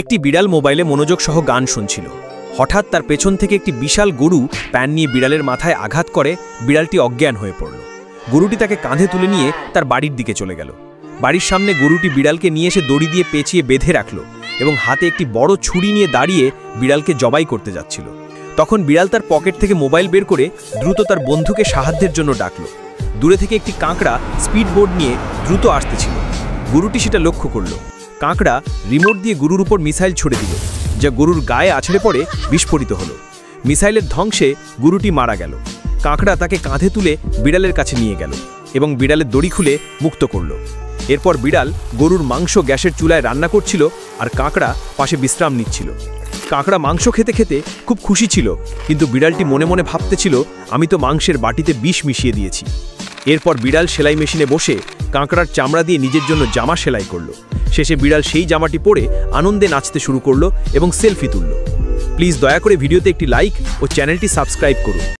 একটি বিড়াল মোবাইলে মনোযোগ সহ গান শুনছিল। হঠাৎ তার পেছন থেকে একটি বিশাল গরু প্যান নিয়ে বিড়ালের মাথায় আঘাত করে। বিড়ালটি অজ্ঞান হয়ে পড়ল। গরুটি তাকে কাঁধে তুলে নিয়ে তার বাড়ির দিকে চলে গেল। বাড়ির সামনে গরুটি বিড়ালকে নিয়ে এসে দড়ি দিয়ে পেঁচিয়ে বেঁধে রাখল এবং হাতে একটি বড় ছুরি নিয়ে দাঁড়িয়ে বিড়ালকে জবাই করতে যাচ্ছিল। তখন বিড়াল তার পকেট থেকে মোবাইল বের করে দ্রুত তার বন্ধুকে সাহায্যের জন্য ডাকল। দূরে থেকে একটি কাঁকড়া স্পিডবোট নিয়ে দ্রুত আসতেছিল। গরুটি সেটা লক্ষ্য করল। কাঁকড়া রিমোট দিয়ে গরুর উপর মিসাইল ছুড়ে দিল, যা গরুর গায়ে আছড়ে পড়ে বিস্ফোরিত হলো। মিসাইলের ধ্বংসে গরুটি মারা গেল। কাঁকড়া তাকে কাঁধে তুলে বিড়ালের কাছে নিয়ে গেল এবং বিড়ালের দড়ি খুলে মুক্ত করল। এরপর বিড়াল গরুর মাংস গ্যাসের চুলায় রান্না করছিল আর কাঁকড়া পাশে বিশ্রাম নিচ্ছিল। কাঁকড়া মাংস খেতে খেতে খুব খুশি ছিল, কিন্তু বিড়ালটি মনে মনে ভাবতেছিল, আমি তো মাংসের বাটিতে বিষ মিশিয়ে দিয়েছি। এরপর বিড়াল সেলাই মেশিনে বসে কাঁকড়ার চামড়া দিয়ে নিজের জন্য জামা সেলাই করল। শেষে বিড়াল সেই জামাটি পরে আনন্দে নাচতে শুরু করলো এবং সেলফি তুলল। প্লিজ দয়া করে ভিডিওতে একটি লাইক ও চ্যানেলটি সাবস্ক্রাইব করুন।